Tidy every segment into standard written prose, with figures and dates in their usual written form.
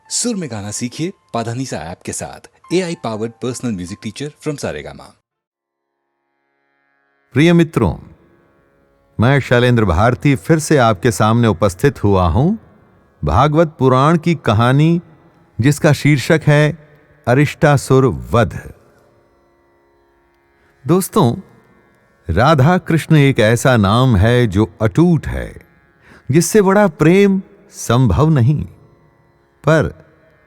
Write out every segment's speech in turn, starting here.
सुर में गाना सीखिए पाधानीसा ऐप के साथ। AI powered personal music teacher from Saregama. प्रिय मित्रों, मैं शैलेंद्र भारती फिर से आपके सामने उपस्थित हुआ हूं भागवत पुराण की कहानी, जिसका शीर्षक है अरिष्टासुर वध। दोस्तों, राधा कृष्ण एक ऐसा नाम है जो अटूट है, जिससे बड़ा प्रेम संभव नहीं। पर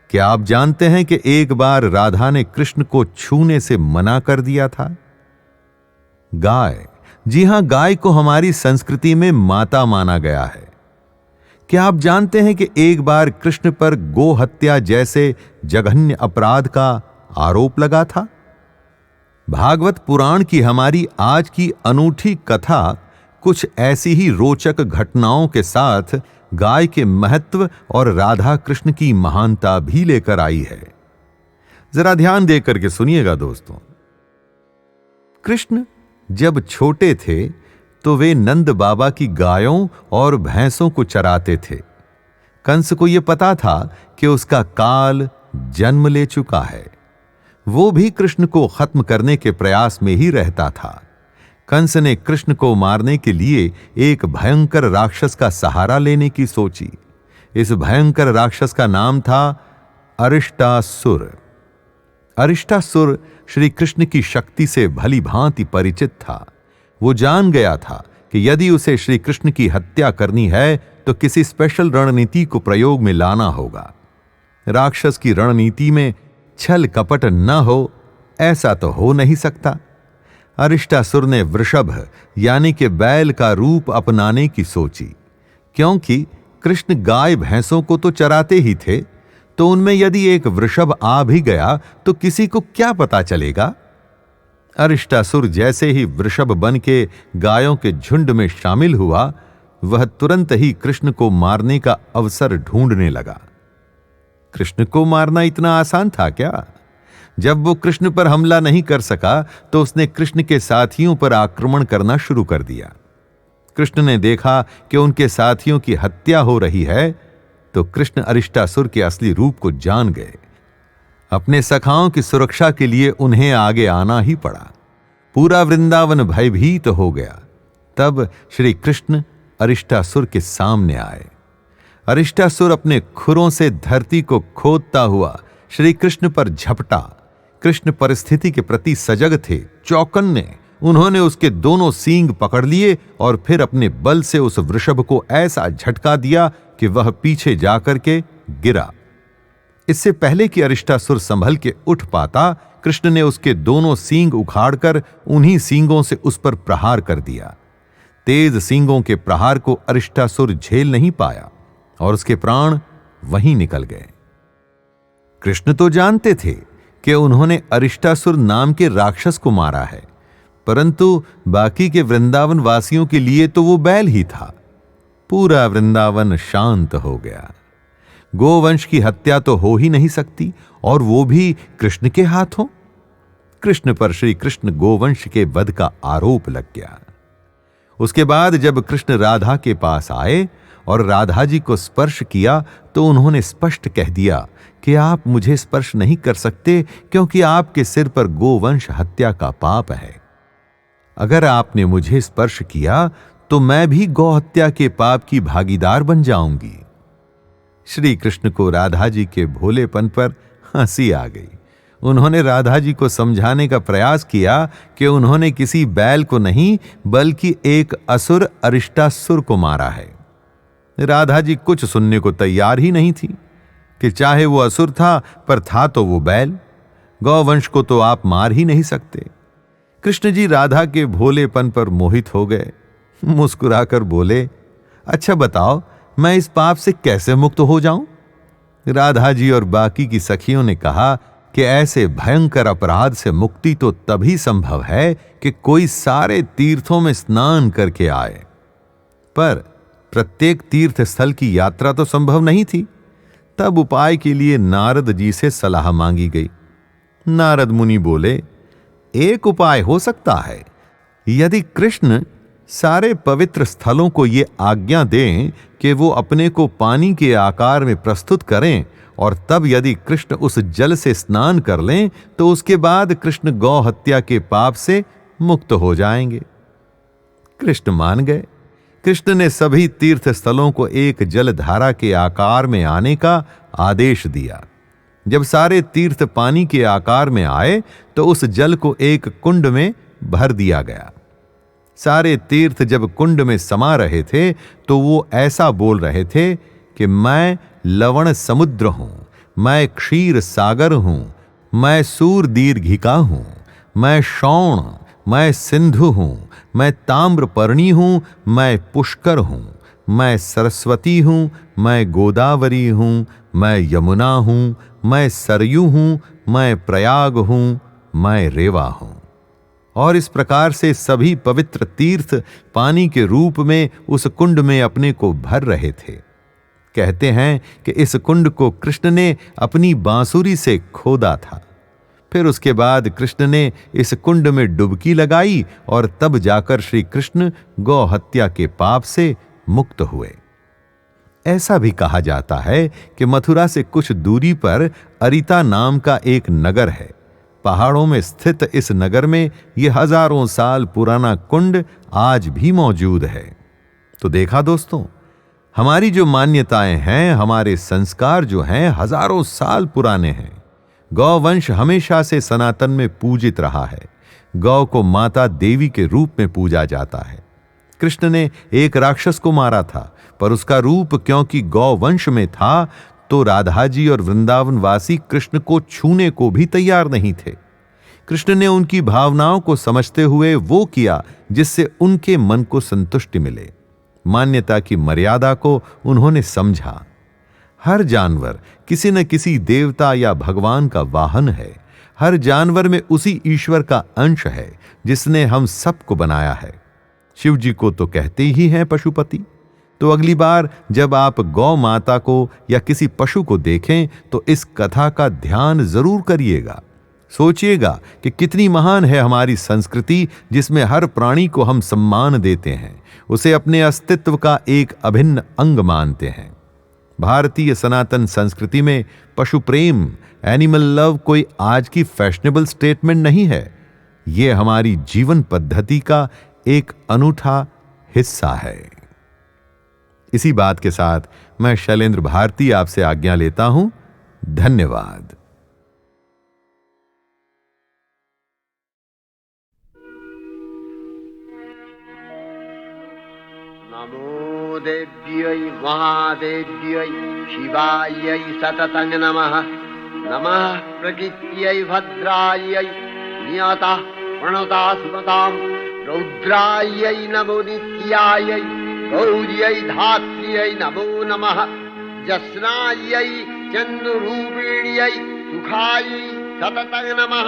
क्या आप जानते हैं कि एक बार राधा ने कृष्ण को छूने से मना कर दिया था? गाय, जी हां, गाय को हमारी संस्कृति में माता माना गया है। क्या आप जानते हैं कि एक बार कृष्ण पर गो हत्या जैसे जघन्य अपराध का आरोप लगा था? भागवत पुराण की हमारी आज की अनूठी कथा कुछ ऐसी ही रोचक घटनाओं के साथ गाय के महत्व और राधा कृष्ण की महानता भी लेकर आई है। जरा ध्यान देकर के सुनिएगा दोस्तों। कृष्ण जब छोटे थे तो वे नंद बाबा की गायों और भैंसों को चराते थे। कंस को यह पता था कि उसका काल जन्म ले चुका है। वो भी कृष्ण को खत्म करने के प्रयास में ही रहता था। कंस ने कृष्ण को मारने के लिए एक भयंकर राक्षस का सहारा लेने की सोची। इस भयंकर राक्षस का नाम था अरिष्टासुर। अरिष्टासुर श्री कृष्ण की शक्ति से भली भांति परिचित था। वो जान गया था कि यदि उसे श्री कृष्ण की हत्या करनी है तो किसी स्पेशल रणनीति को प्रयोग में लाना होगा। राक्षस की रणनीति में छल कपट न हो, ऐसा तो हो नहीं सकता। अरिष्टासुर ने वृषभ यानी कि बैल का रूप अपनाने की सोची, क्योंकि कृष्ण गाय भैंसों को तो चराते ही थे, तो उनमें यदि एक वृषभ आ भी गया तो किसी को क्या पता चलेगा। अरिष्टासुर जैसे ही वृषभ बन के गायों के झुंड में शामिल हुआ, वह तुरंत ही कृष्ण को मारने का अवसर ढूंढने लगा। कृष्ण को मारना इतना आसान था क्या? जब वो कृष्ण पर हमला नहीं कर सका तो उसने कृष्ण के साथियों पर आक्रमण करना शुरू कर दिया। कृष्ण ने देखा कि उनके साथियों की हत्या हो रही है, तो कृष्ण अरिष्टासुर के असली रूप को जान गए। अपने सखाओं की सुरक्षा के लिए उन्हें आगे आना ही पड़ा। पूरा वृंदावन भयभीत हो गया। तब श्री कृष्ण अरिष्टासुर के सामने आए। अरिष्टासुर अपने खुरों से धरती को खोदता हुआ श्री कृष्ण पर झपटा। कृष्ण परिस्थिति के प्रति सजग थे, चौकन्ने। उन्होंने उसके दोनों सींग पकड़ लिए और फिर अपने बल से उस वृषभ को ऐसा झटका दिया कि वह पीछे जाकर के गिरा। इससे पहले कि अरिष्टासुर संभल के उठ पाता, कृष्ण ने उसके दोनों सींग उखाड़कर उन्हीं सींगों से उस पर प्रहार कर दिया। तेज सींगों के प्रहार को अरिष्टासुर झेल नहीं पाया और उसके प्राण वहीं निकल गए। कृष्ण तो जानते थे कि उन्होंने अरिष्टासुर नाम के राक्षस को मारा है, परंतु बाकी के वृंदावन वासियों के लिए तो वो बैल ही था। पूरा वृंदावन शांत हो गया। गोवंश की हत्या तो हो ही नहीं सकती, और वो भी कृष्ण के हाथों। कृष्ण पर श्री कृष्ण गोवंश के वध का आरोप लग गया। उसके बाद जब कृष्ण राधा के पास आए और राधा जी को स्पर्श किया तो उन्होंने स्पष्ट कह दिया कि आप मुझे स्पर्श नहीं कर सकते, क्योंकि आपके सिर पर गोवंश हत्या का पाप है। अगर आपने मुझे स्पर्श किया तो मैं भी गौ हत्या के पाप की भागीदार बन जाऊंगी। श्री कृष्ण को राधा जी के भोलेपन पर हंसी आ गई। उन्होंने राधा जी को समझाने का प्रयास किया कि उन्होंने किसी बैल को नहीं, बल्कि एक असुर अरिष्टासुर को मारा है। राधा जी कुछ सुनने को तैयार ही नहीं थी कि चाहे वो असुर था, पर था तो वो बैल। गौवंश को तो आप मार ही नहीं सकते। कृष्ण जी राधा के भोलेपन पर मोहित हो गए। मुस्कुराकर बोले, अच्छा बताओ, मैं इस पाप से कैसे मुक्त हो जाऊं? राधा जी और बाकी की सखियों ने कहा कि ऐसे भयंकर अपराध से मुक्ति तो तभी संभव है कि कोई सारे तीर्थों में स्नान करके आए। पर प्रत्येक तीर्थ स्थल की यात्रा तो संभव नहीं थी। तब उपाय के लिए नारद जी से सलाह मांगी गई। नारद मुनि बोले, एक उपाय हो सकता है। यदि कृष्ण सारे पवित्र स्थलों को ये आज्ञा दें कि वो अपने को पानी के आकार में प्रस्तुत करें और तब यदि कृष्ण उस जल से स्नान कर लें तो उसके बाद कृष्ण गौ हत्या के पाप से मुक्त हो जाएंगे। कृष्ण मान गए। कृष्ण ने सभी तीर्थ स्थलों को एक जलधारा के आकार में आने का आदेश दिया। जब सारे तीर्थ पानी के आकार में आए तो उस जल को एक कुंड में भर दिया गया। सारे तीर्थ जब कुंड में समा रहे थे तो वो ऐसा बोल रहे थे कि मैं लवण समुद्र हूं, मैं क्षीर सागर हूं, मैं सूर दीर्घिका हूं, मैं शौण, मैं सिंधु हूं, मैं ताम्रपर्णी हूं, मैं पुष्कर हूं, मैं सरस्वती हूं, मैं गोदावरी हूं, मैं यमुना हूं, मैं सरयू हूं, मैं प्रयाग हूं, मैं रेवा हूं। और इस प्रकार से सभी पवित्र तीर्थ पानी के रूप में उस कुंड में अपने को भर रहे थे। कहते हैं कि इस कुंड को कृष्ण ने अपनी बांसुरी से खोदा था। फिर उसके बाद कृष्ण ने इस कुंड में डुबकी लगाई और तब जाकर श्री कृष्ण गौ हत्या के पाप से मुक्त हुए। ऐसा भी कहा जाता है कि मथुरा से कुछ दूरी पर अरिता नाम का एक नगर है। पहाड़ों में स्थित इस नगर में यह हजारों साल पुराना कुंड आज भी मौजूद है। तो देखा दोस्तों, हमारी जो मान्यताएं हैं, हमारे संस्कार जो हैं, हजारों साल पुराने हैं। गौवंश हमेशा से सनातन में पूजित रहा है। गौ को माता देवी के रूप में पूजा जाता है। कृष्ण ने एक राक्षस को मारा था, पर उसका रूप क्योंकि गौवंश में था तो राधा जी और वृंदावन वासी कृष्ण को छूने को भी तैयार नहीं थे। कृष्ण ने उनकी भावनाओं को समझते हुए वो किया जिससे उनके मन को संतुष्टि मिले। मान्यता की मर्यादा को उन्होंने समझा। हर जानवर किसी न किसी देवता या भगवान का वाहन है। हर जानवर में उसी ईश्वर का अंश है जिसने हम सबको बनाया है। शिव जी को तो कहते ही हैं पशुपति। तो अगली बार जब आप गौ माता को या किसी पशु को देखें तो इस कथा का ध्यान जरूर करिएगा। सोचिएगा कि कितनी महान है हमारी संस्कृति, जिसमें हर प्राणी को हम सम्मान देते हैं, उसे अपने अस्तित्व का एक अभिन्न अंग मानते हैं। भारतीय सनातन संस्कृति में पशु प्रेम, एनिमल लव कोई आज की फैशनेबल स्टेटमेंट नहीं है। यह हमारी जीवन पद्धति का एक अनूठा हिस्सा है। इसी बात के साथ मैं शैलेंद्र भारती आपसे आज्ञा लेता हूं। धन्यवाद। नमो देव्यै महादेव्यै शिवायै सततं नमः। नमः प्रकृत्यै भद्रायै नियतः प्रणता स्मतां रौद्रायै नमो नित्यायै गौर्यै धात्र्यै नमो नमः। जस्नायै चन्द्ररूपिण्यै सुखायै सततं नमः।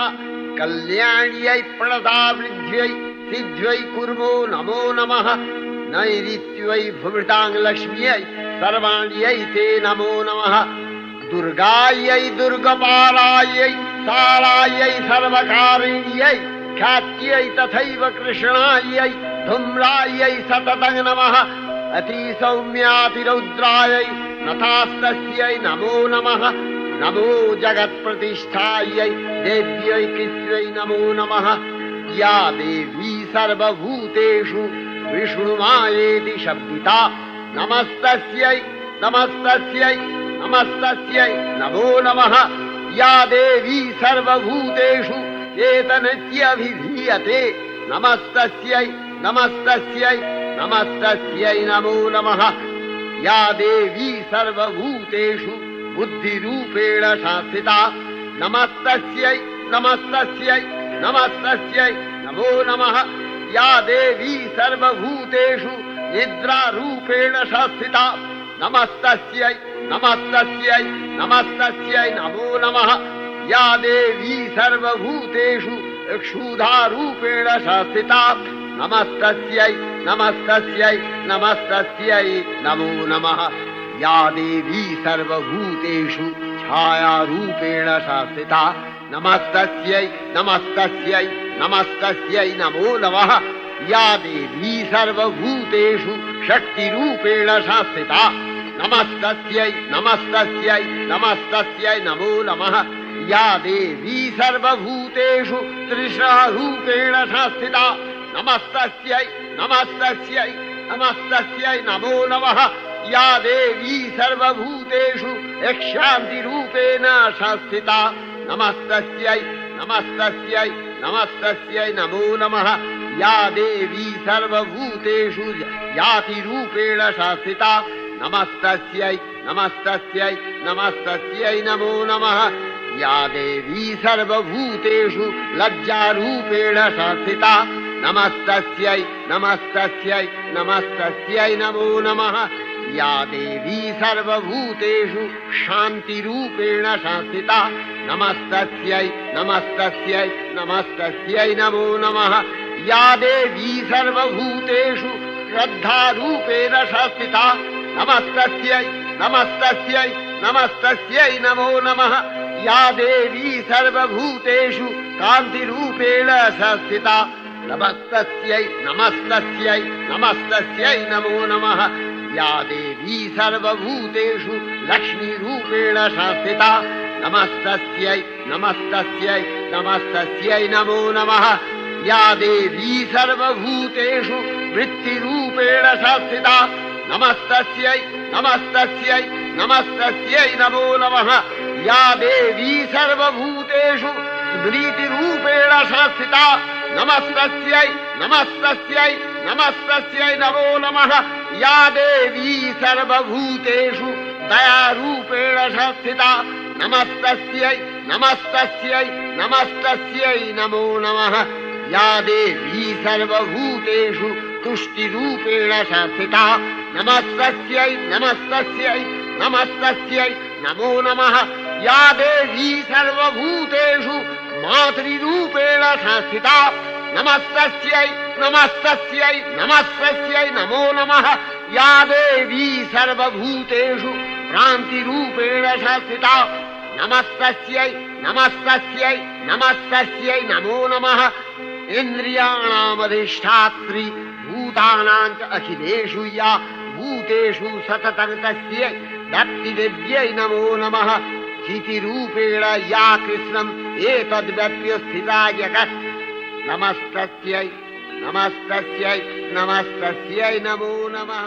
कल्याण्यै प्रणतावृद्ध्यै सिद्ध्यै कुर्मो नमो नमः। नैऋत्यै भुवृतां लक्ष्म्यै सर्वाण्यै ते नमो नमः। दुर्गायै दुर्गपालायै सालायै सर्वकारिण्यै ख्यात्यै तथैव कृष्णायै धूम्रायै सततं नमः। अतिसौम्यातिरौद्रायै नथास्तस्यै नमो नमः। नमो जगत्प्रतिष्ठायै देव्यै कृत्यै नमो नमः। या देवी सर्वभूतेषु विष्णुमायेति शब्दिता नमस्तस्यै नमस्तस्यै नमस्तस्यै नमो नमः। या देवी सर्वभूतेषु एतनित्यभिधीयते नमस्तस्यै नमस्तस्यै नमस्तस्यै नमो नमः। या देवी सर्वभूतेषु बुद्धिरूपेण संस्थिता नमस्तस्यै नमस्तस्यै नमस्तस्यै नमो नमः। या देवी सर्वभूतेषु निद्रारूपेण संस्थिता नमस्तस्यै नमस्तस्यै नमस्तस्यै नमो नमः। या देवी सर्वभूतेषु क्षुधारूपेण संस्थिता नमस्तस्यै नमस्तस्यै नमस्तस्यै नमो नमः। या देवी सर्वभूतेषु छायारूपेण संस्थिता नमस्तस्यै नमस्तस्यै नमस्तस्यै नमो नमः। या देवी सर्वभूतेषु शक्तिरूपेण संस्थिता नमस्तस्यै नमस्तस्यै नमस्तस्यै नमो नमः। या देवी सर्वभूतेषु तृष्णारूपेण संस्थिता नमस्तस्यै नमस्तस्यै नमस्तस्यै नमो नमः। या देवी सर्वभूतेषु शान्तिरूपेण संस्थिता नमस्तस्यै नमस्तस्यै नमस्तस्यै नमो नमः। या देवी सर्वभूतेषु जातिरूपेण संस्थिता नमस्तस्यै नमस्तस्यै नमस्तस्यै नमो नमः। या देवी सर्वभूतेषु लज्जारूपेण संस्थिता नमस्तस्यै नमस्तस्यै नमस्तस्यै नमो नमः। या देवी सर्वभूतेषु शान्तिरूपेण संस्थिता नमस्तस्यै नमस्तस्यै नमस्तस्यै नमो नमः। या देवी सर्वभूतेषु श्रद्धारूपेण संस्थिता नमस्तस्यै नमस्तस्यै नमस्तस्यै नमो नमः। या देवी सर्वभूतेषु कान्तिरूपेण संस्थिता नमस्तस्यै नमस्तस्यै नमस्तस्यै नमो नमः। या देवी सर्वभूतेषु लक्ष्मीरूपेण संस्थिता नमस्तस्यै नमस्तस्यै नमस्तस्यै नमो नमः। या देवी सर्वभूतेषु वृत्तिरूपेण संस्थिता नमस्तस्यै नमस्तस्यै नमस्तस्यै नमो नमः। या देवी सर्वभूतेषु स्मृतिरूपेण संस्थिता नमस्तस्यै नमस्तस्यै नमस्तस्यै नमो नमः। या देवी सर्वभूतेषु दयारूपेण संस्थिता नमस्तस्यै नमस्तस्यै नमस्तस्यै नमो नमः। या देवी सर्वभूतेषु तुष्टिरूपेण संस्थिता नमस्तस्यै नमस्तस्यै नमस्तस्यै नमो नमः। या देवी सर्वभूतेषु मातृरूपेण संस्थिता नमस्तस्यै नमस्तस्यै नमस्तस्यै नमो नमः। या देवी सर्वभूतेषु भ्रान्तिरूपेण संस्थिता नमस्तस्यै नमस्तस्यै नमस्तस्यै नमो नमः। इन्द्रियाणामधिष्ठात्री भूतानां च अखिलेषु या भूतेषु सततं तस्यै दत्तिदेव्यै नमो नमः। चितिरूपेण या कृष्णम् एतद्व्यप्य स्थिता जगत् नमस्तस्यै नमस्तस्यै नमस्तस्यै नमो नमः।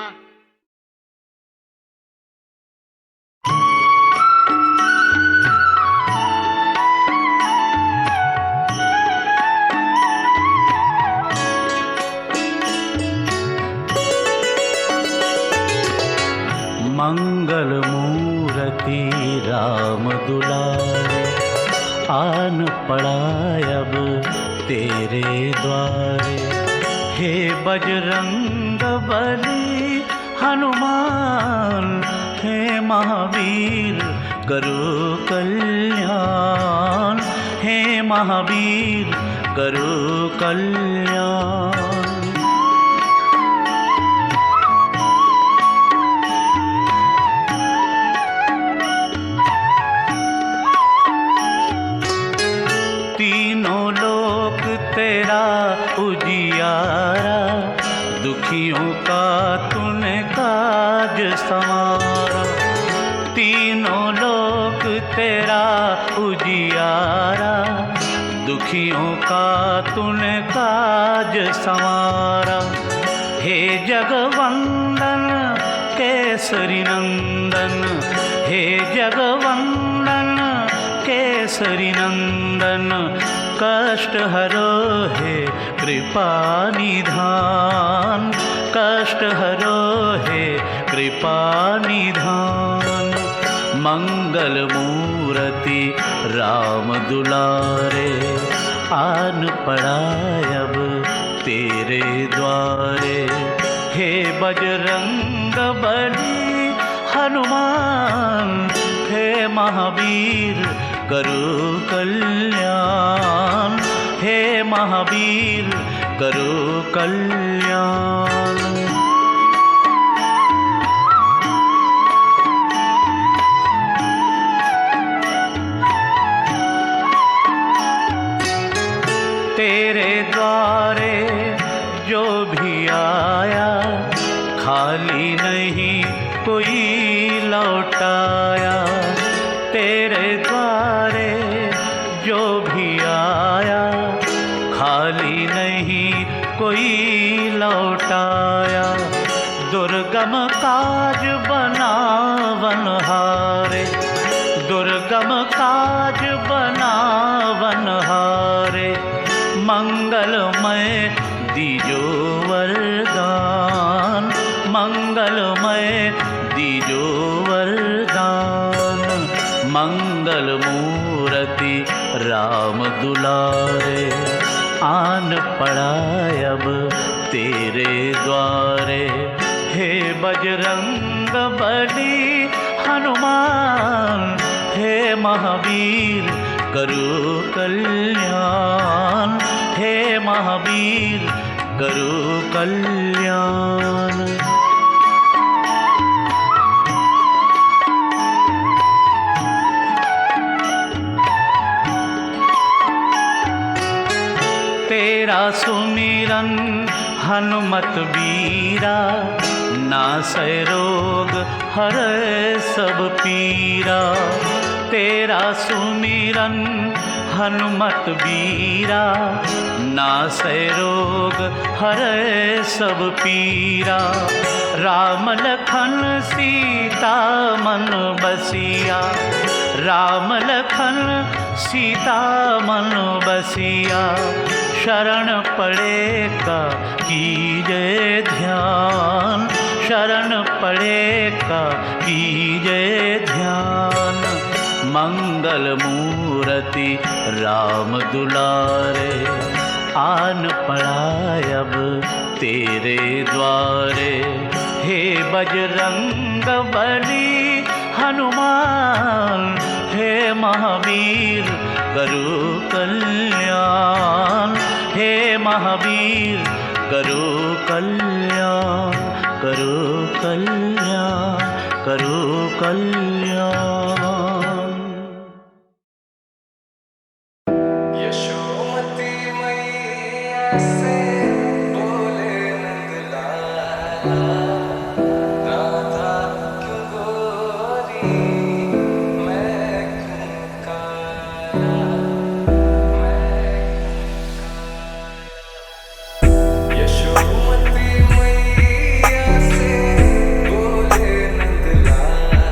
मंगल मूर्ति राम दुलारे आन पड़ा अब तेरे द्वारे। हे बजरंग बली हनुमान हे महावीर करो कल्याण। हे महावीर करो कल्याण। तीनों लोक तेरा उजियारा दुखियों का तूने काज संवारा। तीनों लोक तेरा उजियारा दुखियों का तूने काज संवारा। हे जगवंदन केसरी नंदन हे जगवंदन केसरी नंदन कष्ट हरो हे कृपा निधान। कष्ट हरो हे कृपा निधान। मंगल मूर्ति राम दुलारे आन पड़ा अब तेरे द्वारे। हे बजरंग बली हनुमान हे महावीर करो कल्याण। हे महावीर करो कल्याण। तेरे द्वारे जो भी आया खाली नहीं कोई द्वारे जो भी आया खाली नहीं कोई लौटाया। दुर्गम काज बनावन हारे, दुर्गम काज बनावन हारे। मंगलमय दीजो वरदान, मंगलमय दीजो वरदान। मंगल मूर्ति राम दुलारे, आन पड़ा अब तेरे द्वारे। हे बजरंग बली हनुमान, हे महावीर करो कल्याण, हे महावीर करो कल्याण। तेरा सुमिरन हनुमत बीरा, नासै रोग हरै सब पीरा। तेरा सुमिरन हनुमत बीरा, नासै रोग हरै सब पीरा। राम लखन सीता मन बसिया, राम लखन सीता मन बसिया। शरण पड़े का कीजे ध्यान, शरण पड़े का कीजे ध्यान। मंगल मूर्ति राम दुलारे, आन पड़ा अब तेरे द्वारे। हे बजरंग बली हनुमान, हे महावीर करो कल्याण, हे महावीर करो कल्याण, करो कल्याण, करो कल्याण। यशोमती मैया से बोले नंदलाला, राधा क्यों गोरी मैं क्यों काला, यशोमती मैया से बोले नंदलाला,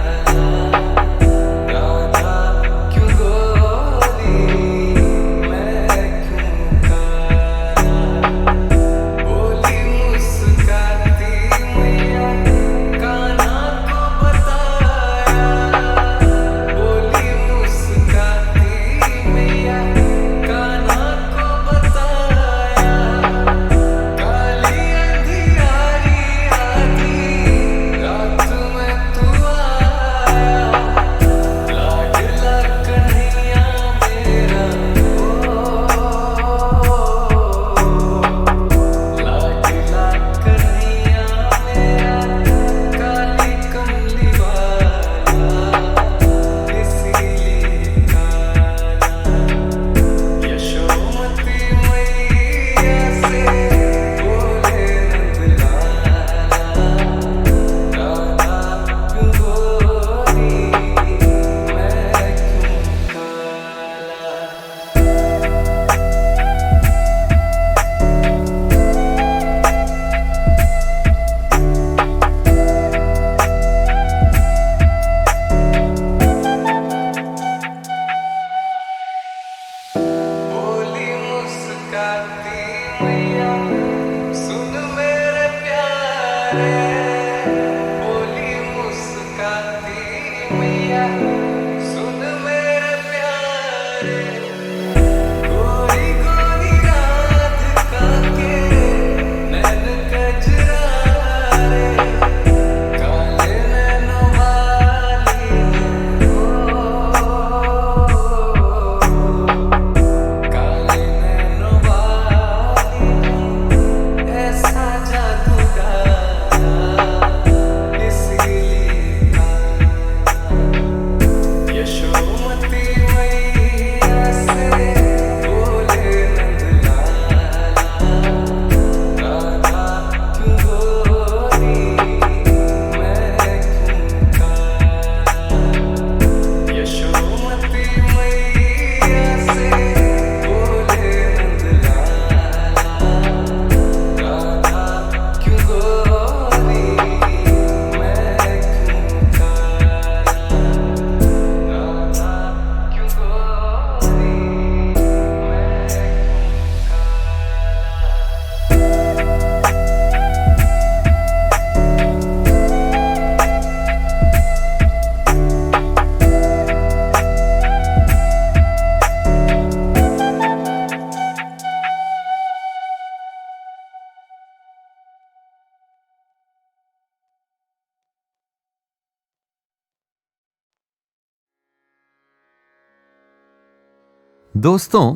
दोस्तों,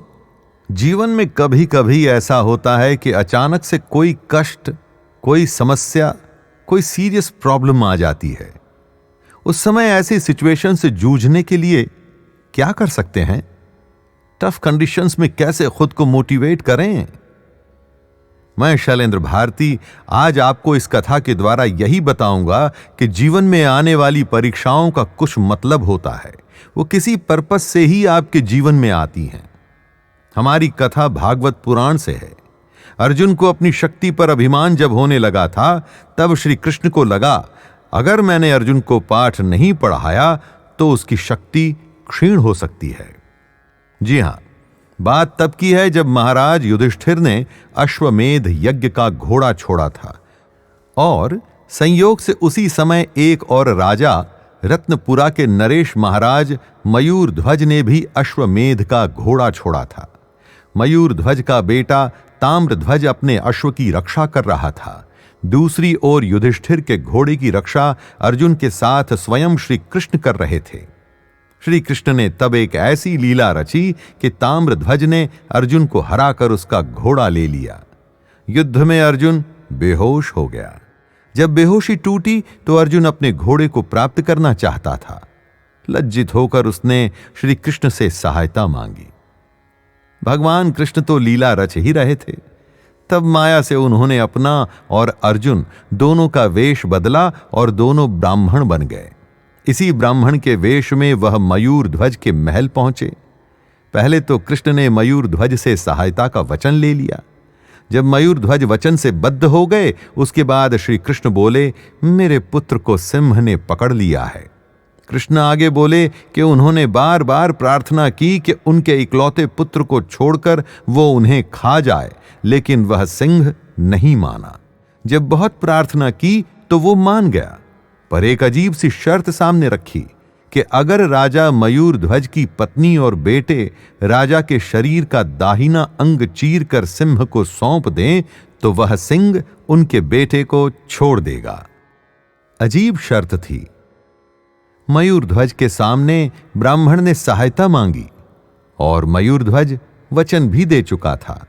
जीवन में कभी कभी ऐसा होता है कि अचानक से कोई कष्ट, कोई समस्या, कोई सीरियस प्रॉब्लम आ जाती है। उस समय ऐसी सिचुएशन से जूझने के लिए क्या कर सकते हैं? टफ कंडीशंस में कैसे खुद को मोटिवेट करें? मैं शैलेंद्र भारती आज आपको इस कथा के द्वारा यही बताऊंगा कि जीवन में आने वाली परीक्षाओं का कुछ मतलब होता है। वो किसी पर्पस से ही आपके जीवन में आती हैं। हमारी कथा भागवत पुराण से है। अर्जुन को अपनी शक्ति पर अभिमान जब होने लगा था, तब श्री कृष्ण को लगा अगर मैंने अर्जुन को पाठ नहीं पढ़ाया तो उसकी शक्ति क्षीण हो सकती है। जी हां, बात तब की है जब महाराज युधिष्ठिर ने अश्वमेध यज्ञ का घोड़ा छोड़ा था और संयोग से उसी समय एक और राजा रत्नपुरा के नरेश महाराज मयूर ध्वज ने भी अश्वमेध का घोड़ा छोड़ा था। मयूर ध्वज का बेटा ताम्रध्वज अपने अश्व की रक्षा कर रहा था। दूसरी ओर युधिष्ठिर के घोड़े की रक्षा अर्जुन के साथ स्वयं श्री कृष्ण कर रहे थे। श्री कृष्ण ने तब एक ऐसी लीला रची कि ताम्रध्वज ने अर्जुन को हराकर उसका घोड़ा ले लिया। युद्ध में अर्जुन बेहोश हो गया। जब बेहोशी टूटी तो अर्जुन अपने घोड़े को प्राप्त करना चाहता था। लज्जित होकर उसने श्री कृष्ण से सहायता मांगी। भगवान कृष्ण तो लीला रच ही रहे थे। तब माया से उन्होंने अपना और अर्जुन दोनों का वेश बदला और दोनों ब्राह्मण बन गए। इसी ब्राह्मण के वेश में वह मयूर ध्वज के महल पहुंचे। पहले तो कृष्ण ने मयूर ध्वज से सहायता का वचन ले लिया। जब मयूर ध्वज वचन से बद्ध हो गए, उसके बाद श्री कृष्ण बोले, मेरे पुत्र को सिंह ने पकड़ लिया है। कृष्ण आगे बोले कि उन्होंने बार बार प्रार्थना की कि उनके इकलौते पुत्र को छोड़कर वो उन्हें खा जाए, लेकिन वह सिंह नहीं माना। जब बहुत प्रार्थना की तो वो मान गया, पर एक अजीब सी शर्त सामने रखी कि अगर राजा मयूर ध्वज की पत्नी और बेटे राजा के शरीर का दाहिना अंग चीर कर सिंह को सौंप दें तो वह सिंह उनके बेटे को छोड़ देगा। अजीब शर्त थी। मयूर ध्वज के सामने ब्राह्मण ने सहायता मांगी और मयूर ध्वज वचन भी दे चुका था।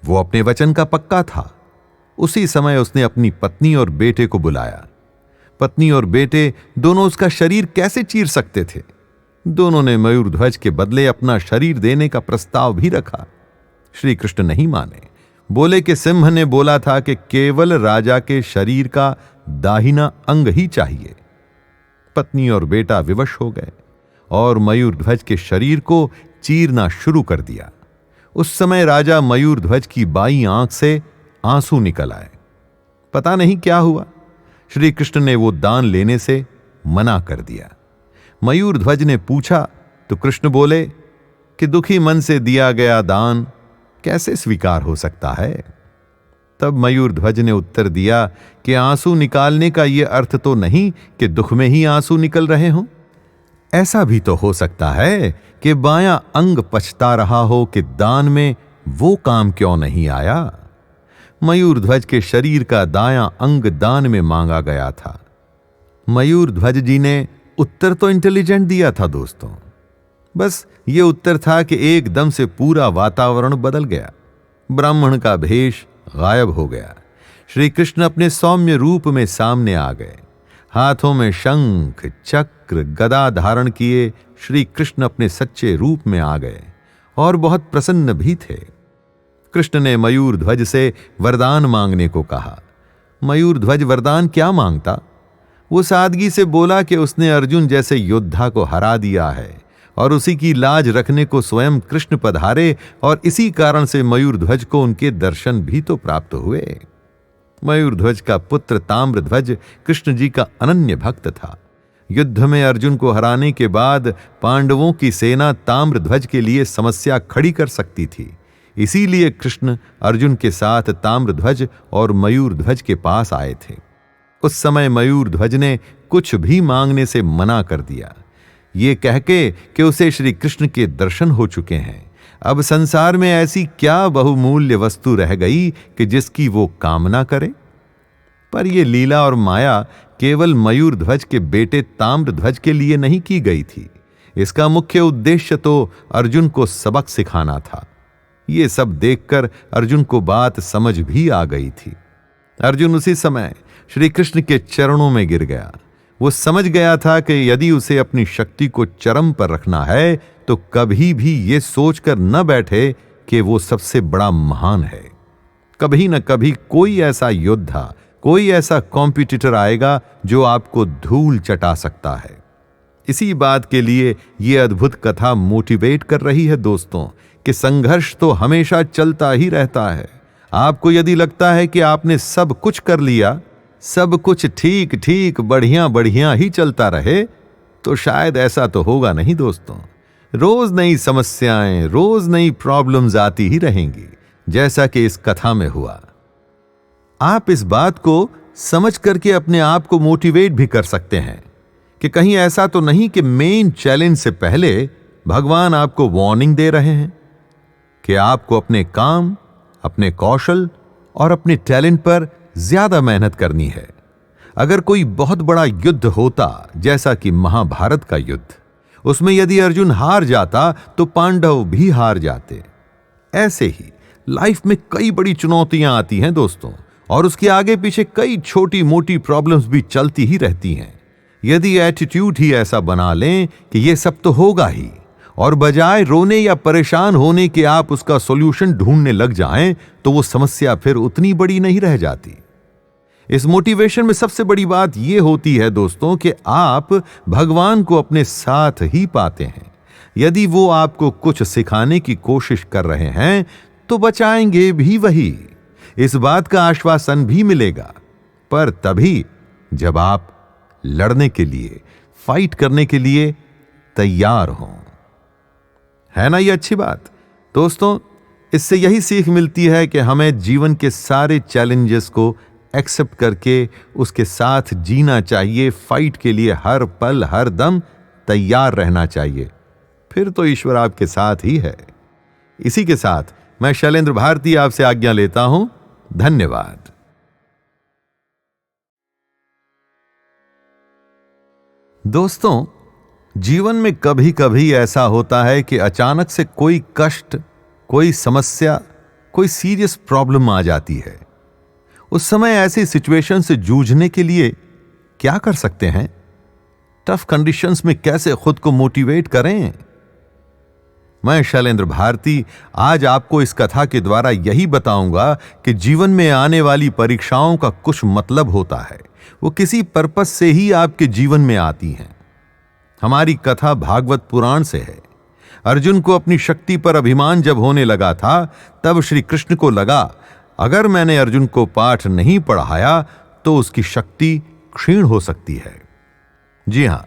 वो अपने वचन का पक्का था। उसी समय उसने अपनी पत्नी और बेटे को बुलाया। पत्नी और बेटे दोनों उसका शरीर कैसे चीर सकते थे? दोनों ने मयूर ध्वज के बदले अपना शरीर देने का प्रस्ताव भी रखा। श्री कृष्ण नहीं माने। बोले कि सिंह ने बोला था कि केवल राजा के शरीर का दाहिना अंग ही चाहिए। पत्नी और बेटा विवश हो गए और मयूर ध्वज के शरीर को चीरना शुरू कर दिया। उस समय राजा मयूर ध्वज की बाईं आंख से आंसू निकल आए। पता नहीं क्या हुआ। श्री कृष्ण ने वो दान लेने से मना कर दिया। मयूर ध्वज ने पूछा तो कृष्ण बोले कि दुखी मन से दिया गया दान कैसे स्वीकार हो सकता है? तब मयूर ध्वज ने उत्तर दिया कि आंसू निकालने का यह अर्थ तो नहीं कि दुख में ही आंसू निकल रहे हों। ऐसा भी तो हो सकता है कि बायां अंग पछता रहा हो कि दान में वो काम क्यों नहीं आया। मयूर ध्वज के शरीर का दायां अंग दान में मांगा गया था। मयूर ध्वज जी ने उत्तर तो इंटेलिजेंट दिया था दोस्तों। बस ये उत्तर था कि एकदम से पूरा वातावरण बदल गया। ब्राह्मण का भेष गायब हो गया। श्री कृष्ण अपने सौम्य रूप में सामने आ गए। हाथों में शंख चक्र गदा धारण किए श्री कृष्ण अपने सच्चे रूप में आ गए और बहुत प्रसन्न भी थे। कृष्ण ने मयूर ध्वज से वरदान मांगने को कहा। मयूर ध्वज वरदान क्या मांगता? वो सादगी से बोला कि उसने अर्जुन जैसे योद्धा को हरा दिया है और उसी की लाज रखने को स्वयं कृष्ण पधारे और इसी कारण से मयूर ध्वज को उनके दर्शन भी तो प्राप्त हुए। मयूर ध्वज का पुत्र ताम्रध्वज कृष्ण जी का अनन्य भक्त था। युद्ध में अर्जुन को हराने के बाद पांडवों की सेना ताम्रध्वज के लिए समस्या खड़ी कर सकती थी। इसीलिए कृष्ण अर्जुन के साथ ताम्रध्वज और मयूर ध्वज के पास आए थे। उस समय मयूर ध्वज ने कुछ भी मांगने से मना कर दिया, ये कहके कि उसे श्री कृष्ण के दर्शन हो चुके हैं। अब संसार में ऐसी क्या बहुमूल्य वस्तु रह गई कि जिसकी वो कामना करे? पर यह लीला और माया केवल मयूर ध्वज के बेटे ताम्रध्वज के लिए नहीं की गई थी। इसका मुख्य उद्देश्य तो अर्जुन को सबक सिखाना था। ये सब देखकर अर्जुन को बात समझ भी आ गई थी। अर्जुन उसी समय श्री कृष्ण के चरणों में गिर गया। वो समझ गया था कि यदि उसे अपनी शक्ति को चरम पर रखना है तो कभी भी ये सोचकर न बैठे कि वो सबसे बड़ा महान है। कभी न कभी कोई ऐसा योद्धा, कोई ऐसा कॉम्पिटिटर आएगा जो आपको धूल चटा सकता है। इसी बात के लिए यह अद्भुत कथा मोटिवेट कर रही है दोस्तों कि संघर्ष तो हमेशा चलता ही रहता है। आपको यदि लगता है कि आपने सब कुछ कर लिया, सब कुछ ठीक ठीक बढ़िया बढ़िया ही चलता रहे, तो शायद ऐसा तो होगा नहीं दोस्तों। रोज नई समस्याएं, रोज नई प्रॉब्लम्स आती ही रहेंगी, जैसा कि इस कथा में हुआ। आप इस बात को समझ करके अपने आप को मोटिवेट भी कर सकते हैं कि कहीं ऐसा तो नहीं कि मेन चैलेंज से पहले भगवान आपको वार्निंग दे रहे हैं कि आपको अपने काम, अपने कौशल और अपने टैलेंट पर ज्यादा मेहनत करनी है। अगर कोई बहुत बड़ा युद्ध होता, जैसा कि महाभारत का युद्ध, उसमें यदि अर्जुन हार जाता तो पांडव भी हार जाते। ऐसे ही लाइफ में कई बड़ी चुनौतियां आती हैं दोस्तों, और उसके आगे पीछे कई छोटी मोटी प्रॉब्लम्स भी चलती ही रहती हैं। यदि एटीट्यूड ही ऐसा बना लें कि ये सब तो होगा ही, और बजाय रोने या परेशान होने के आप उसका सॉल्यूशन ढूंढने लग जाएं, तो वो समस्या फिर उतनी बड़ी नहीं रह जाती। इस मोटिवेशन में सबसे बड़ी बात यह होती है दोस्तों कि आप भगवान को अपने साथ ही पाते हैं। यदि वो आपको कुछ सिखाने की कोशिश कर रहे हैं तो बचाएंगे भी वही, इस बात का आश्वासन भी मिलेगा, पर तभी जब आप लड़ने के लिए, फाइट करने के लिए तैयार हों। है ना ये अच्छी बात दोस्तों? इससे यही सीख मिलती है कि हमें जीवन के सारे चैलेंजेस को एक्सेप्ट करके उसके साथ जीना चाहिए। फाइट के लिए हर पल हर दम तैयार रहना चाहिए, फिर तो ईश्वर आपके साथ ही है। इसी के साथ मैं शैलेंद्र भारती आपसे आज्ञा लेता हूं। धन्यवाद। दोस्तों, जीवन में कभी कभी ऐसा होता है कि अचानक से कोई कष्ट, कोई समस्या, कोई सीरियस प्रॉब्लम आ जाती है। उस समय ऐसी सिचुएशन से जूझने के लिए क्या कर सकते हैं? टफ कंडीशंस में कैसे खुद को मोटिवेट करें? मैं शैलेंद्र भारती आज आपको इस कथा के द्वारा यही बताऊंगा कि जीवन में आने वाली परीक्षाओं का कुछ मतलब होता है। वो किसी पर्पस से ही आपके जीवन में आती हैं। हमारी कथा भागवत पुराण से है। अर्जुन को अपनी शक्ति पर अभिमान जब होने लगा था, तब श्री कृष्ण को लगा अगर मैंने अर्जुन को पाठ नहीं पढ़ाया तो उसकी शक्ति क्षीण हो सकती है। जी हां,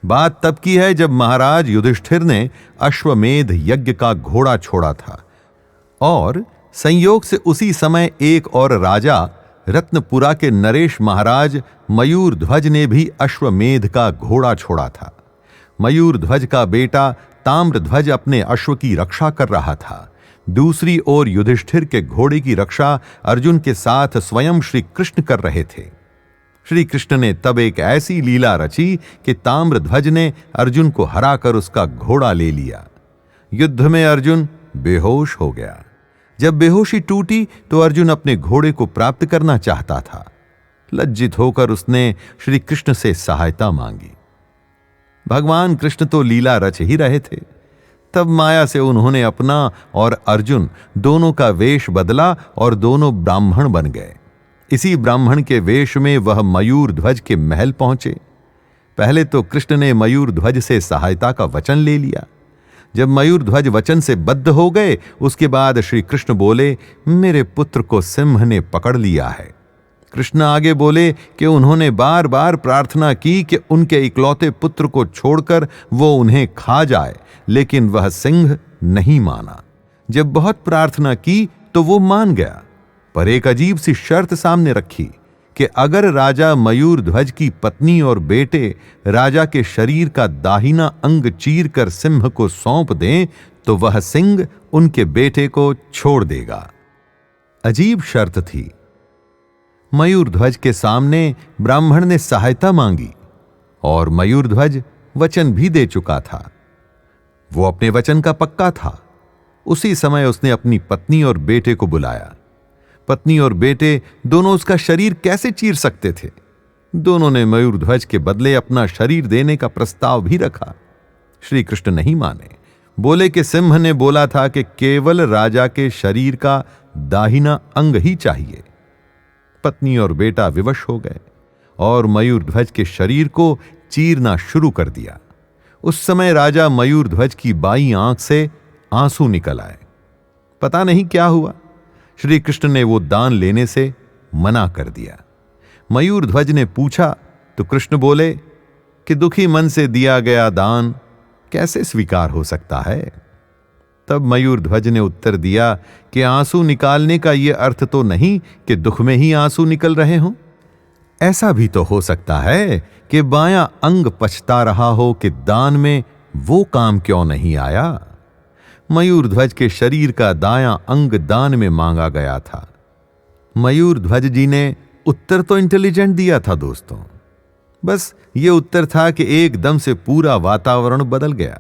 बात तब की है जब महाराज युधिष्ठिर ने अश्वमेध यज्ञ का घोड़ा छोड़ा था, और संयोग से उसी समय एक और राजा रत्नपुरा के नरेश महाराज मयूर ध्वज ने भी अश्वमेध का घोड़ा छोड़ा था। मयूर ध्वज का बेटा ताम्रध्वज अपने अश्व की रक्षा कर रहा था। दूसरी ओर युधिष्ठिर के घोड़े की रक्षा अर्जुन के साथ स्वयं श्री कृष्ण कर रहे थे। श्री कृष्ण ने तब एक ऐसी लीला रची कि ताम्रध्वज ने अर्जुन को हराकर उसका घोड़ा ले लिया। युद्ध में अर्जुन बेहोश हो गया। जब बेहोशी टूटी तो अर्जुन अपने घोड़े को प्राप्त करना चाहता था। लज्जित होकर उसने श्री कृष्ण से सहायता मांगी। भगवान कृष्ण तो लीला रच ही रहे थे। तब माया से उन्होंने अपना और अर्जुन दोनों का वेश बदला और दोनों ब्राह्मण बन गए। इसी ब्राह्मण के वेश में वह मयूर ध्वज के महल पहुंचे। पहले तो कृष्ण ने मयूर ध्वज से सहायता का वचन ले लिया। जब मयूर ध्वज वचन से बद्ध हो गए, उसके बाद श्री कृष्ण बोले, मेरे पुत्र को सिंह ने पकड़ लिया है। कृष्ण आगे बोले कि उन्होंने बार बार प्रार्थना की कि उनके इकलौते पुत्र को छोड़कर वो उन्हें खा जाए, लेकिन वह सिंह नहीं माना। जब बहुत प्रार्थना की तो वो मान गया, पर एक अजीब सी शर्त सामने रखी कि अगर राजा मयूर ध्वज की पत्नी और बेटे राजा के शरीर का दाहिना अंग चीर कर सिंह को सौंप दें तो वह सिंह उनके बेटे को छोड़ देगा। अजीब शर्त थी। मयूर ध्वज के सामने ब्राह्मण ने सहायता मांगी और मयूर ध्वज वचन भी दे चुका था वो अपने वचन का पक्का था। उसी समय उसने अपनी पत्नी और बेटे को बुलाया। पत्नी और बेटे दोनों उसका शरीर कैसे चीर सकते थे? दोनों ने मयूर ध्वज के बदले अपना शरीर देने का प्रस्ताव भी रखा। श्री कृष्ण नहीं माने, बोले कि सिंह ने बोला था कि केवल राजा के शरीर का दाहिना अंग ही चाहिए। पत्नी और बेटा विवश हो गए और मयूर ध्वज के शरीर को चीरना शुरू कर दिया। उस समय राजा मयूर ध्वज की बाईं आंख से आंसू निकल आए। पता नहीं क्या हुआ, श्री कृष्ण ने वो दान लेने से मना कर दिया। मयूर ध्वज ने पूछा तो कृष्ण बोले कि दुखी मन से दिया गया दान कैसे स्वीकार हो सकता है? तब मयूर ध्वज ने उत्तर दिया कि आंसू निकालने का यह अर्थ तो नहीं कि दुख में ही आंसू निकल रहे हों। ऐसा भी तो हो सकता है कि बायां अंग पछता रहा हो कि दान में वो काम क्यों नहीं आया। मयूर ध्वज के शरीर का दायां अंग दान में मांगा गया था। मयूर ध्वज जी ने उत्तर तो इंटेलिजेंट दिया था दोस्तों, बस ये उत्तर था कि एकदम से पूरा वातावरण बदल गया।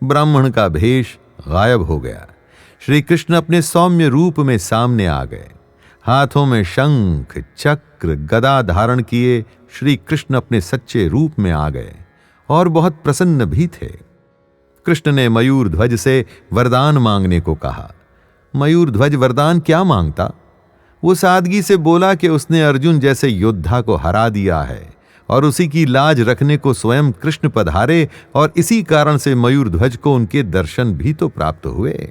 ब्राह्मण का भेष गायब हो गया। श्री कृष्ण अपने सौम्य रूप में सामने आ गए। हाथों में शंख चक्र गदा धारण किए श्री कृष्ण अपने सच्चे रूप में आ गए और बहुत प्रसन्न भी थे। कृष्ण ने मयूर ध्वज से वरदान मांगने को कहा। मयूर ध्वज वरदान क्या मांगता? वो सादगी से बोला कि उसने अर्जुन जैसे योद्धा को हरा दिया है और उसी की लाज रखने को स्वयं कृष्ण पधारे, और इसी कारण से मयूर ध्वज को उनके दर्शन भी तो प्राप्त हुए।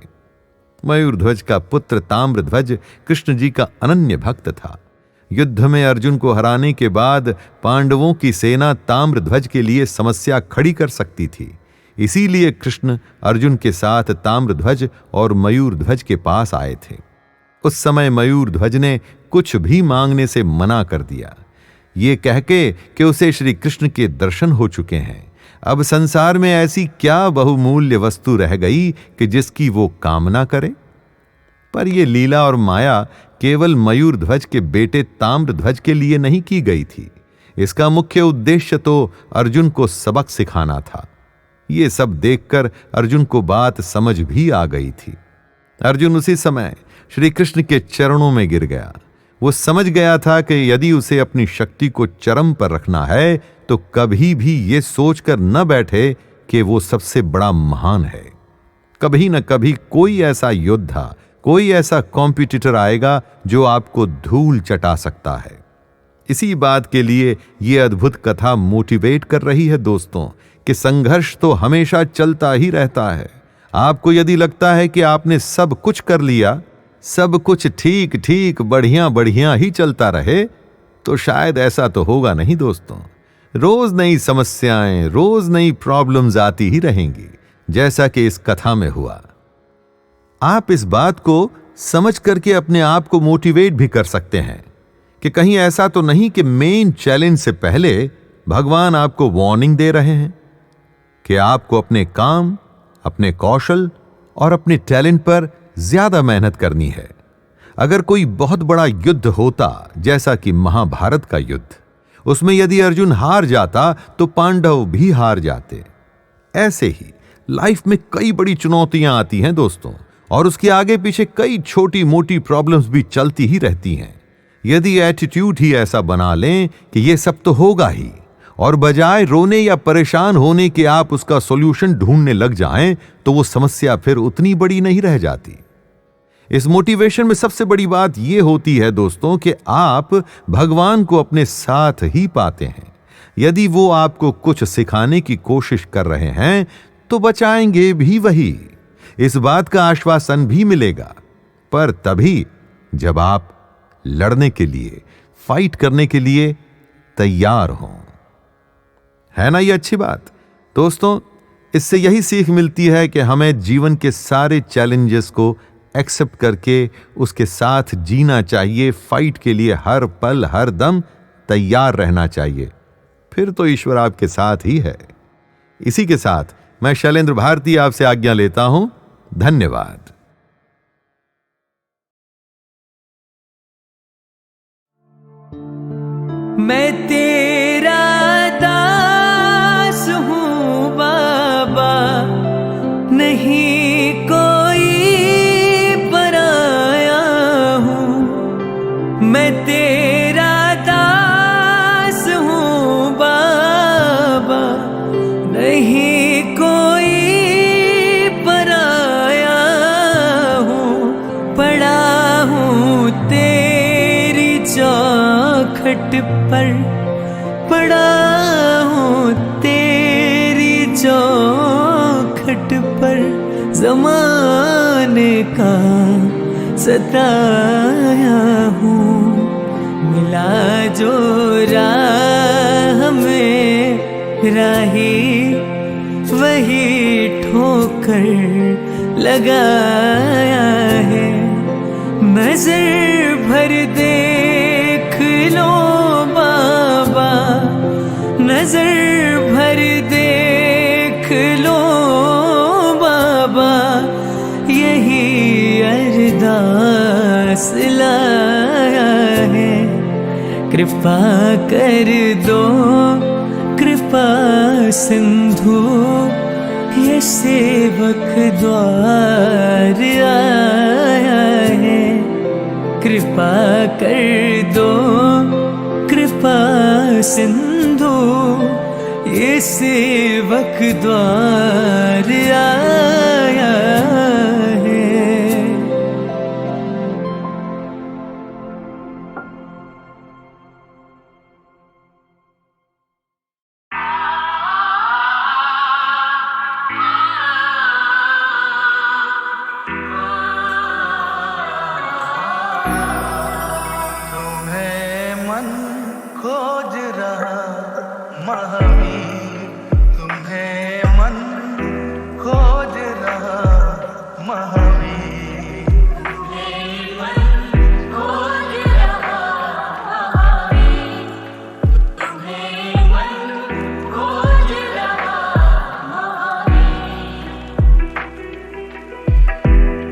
मयूर ध्वज का पुत्र ताम्र ध्वज कृष्ण जी का अनन्य भक्त था। युद्ध में अर्जुन को हराने के बाद पांडवों की सेना ताम्र ध्वज के लिए समस्या खड़ी कर सकती थी। इसीलिए कृष्ण अर्जुन के साथ ताम्र ध्वज और मयूर ध्वज के पास आए थे। उस समय मयूर ध्वज ने कुछ भी मांगने से मना कर दिया, ये कहके कि उसे श्री कृष्ण के दर्शन हो चुके हैं। अब संसार में ऐसी क्या बहुमूल्य वस्तु रह गई कि जिसकी वो कामना करे? पर यह लीला और माया केवल मयूर ध्वज के बेटे ताम्र ध्वज के लिए नहीं की गई थी। इसका मुख्य उद्देश्य तो अर्जुन को सबक सिखाना था। ये सब देखकर अर्जुन को बात समझ भी आ गई थी। अर्जुन उसी समय श्री कृष्ण के चरणों में गिर गया। वो समझ गया था कि यदि उसे अपनी शक्ति को चरम पर रखना है तो कभी भी ये सोचकर न बैठे कि वो सबसे बड़ा महान है। कभी न कभी कोई ऐसा योद्धा, कोई ऐसा कॉम्पिटिटर आएगा जो आपको धूल चटा सकता है। इसी बात के लिए ये अद्भुत कथा मोटिवेट कर रही है दोस्तों कि संघर्ष तो हमेशा चलता ही रहता है। आपको यदि लगता है कि आपने सब कुछ कर लिया, सब कुछ ठीक ठीक बढ़िया बढ़िया ही चलता रहे, तो शायद ऐसा तो होगा नहीं दोस्तों। रोज नई समस्याएं, रोज नई प्रॉब्लम्स आती ही रहेंगी, जैसा कि इस कथा में हुआ। आप इस बात को समझ करके अपने आप को मोटिवेट भी कर सकते हैं कि कहीं ऐसा तो नहीं कि मेन चैलेंज से पहले भगवान आपको वार्निंग दे रहे हैं कि आपको अपने काम, अपने कौशल और अपने टैलेंट पर ज्यादा मेहनत करनी है। अगर कोई बहुत बड़ा युद्ध होता, जैसा कि महाभारत का युद्ध, उसमें यदि अर्जुन हार जाता तो पांडव भी हार जाते। ऐसे ही लाइफ में कई बड़ी चुनौतियां आती हैं दोस्तों, और उसके आगे पीछे कई छोटी मोटी प्रॉब्लम्स भी चलती ही रहती हैं। यदि एटीट्यूड ही ऐसा बना लें कि ये सब तो होगा ही, और बजाय रोने या परेशान होने के आप उसका सॉल्यूशन ढूंढने लग जाएं, तो वो समस्या फिर उतनी बड़ी नहीं रह जाती। इस मोटिवेशन में सबसे बड़ी बात यह होती है दोस्तों कि आप भगवान को अपने साथ ही पाते हैं। यदि वो आपको कुछ सिखाने की कोशिश कर रहे हैं तो बचाएंगे भी वही, इस बात का आश्वासन भी मिलेगा, पर तभी जब आप लड़ने के लिए, फाइट करने के लिए तैयार हों। है ना ये अच्छी बात दोस्तों? इससे यही सीख मिलती है कि हमें जीवन के सारे चैलेंजेस को एक्सेप्ट करके उसके साथ जीना चाहिए। फाइट के लिए हर पल हर दम तैयार रहना चाहिए, फिर तो ईश्वर आपके साथ ही है। इसी के साथ मैं शैलेंद्र भारती आपसे आज्ञा लेता हूं। धन्यवाद। मैं तेरा दास हूँ बाबा, घाट पर पड़ा हूँ तेरी चौखट पर, ज़माने का सताया हूँ। मिला जो राह में राही, वही ठोकर लगाया है। नजर भर देख लो बाबा, नजर भर देख लो बाबा, यही अरदास लाया है। कृपा कर दो कृपा सिंधु, ये सेवक द्वार आया है। कृपा कर दो कृपा सिंधु, ये सेवक द्वार आया है। तुम्हें मन खोज रहा महावीर, तुम्हें मन खोज रहा महावीर।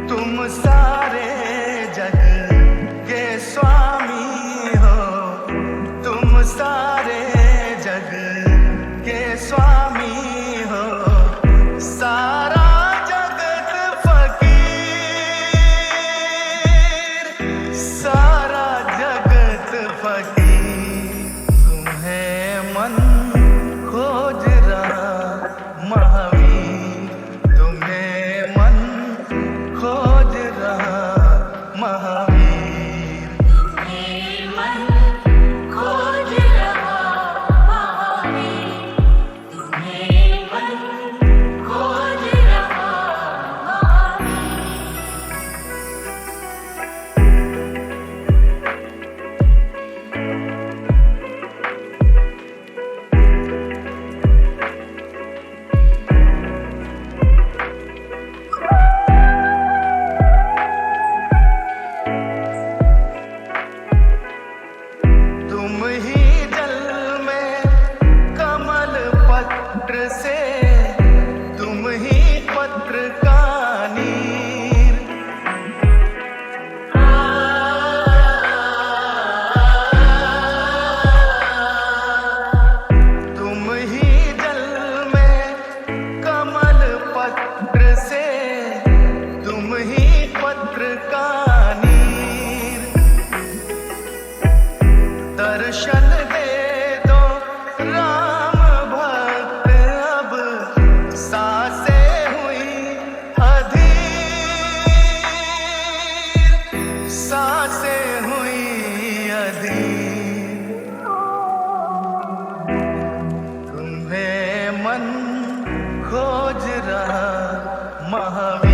तुम सारे जग के स्वामी हो, तुम सारे जग के स्वामी हो। सारा जगत फकीर, सारा जगत फकीर। तुम्हें मन खोज रहा महावीर, तुम्हें मन खोज रहा महावीर। तुम ही जल में कमल पत्र से, तुम ही पत्र का नीर। तुम ही जल में कमल पत्र से, तुम ही पत्र का नीर। दर्शन दे दो राम भक्त, अब सांसें हुई अधीर, सांसें हुई अधीर। तुम्हें मन खोज रहा महावीर।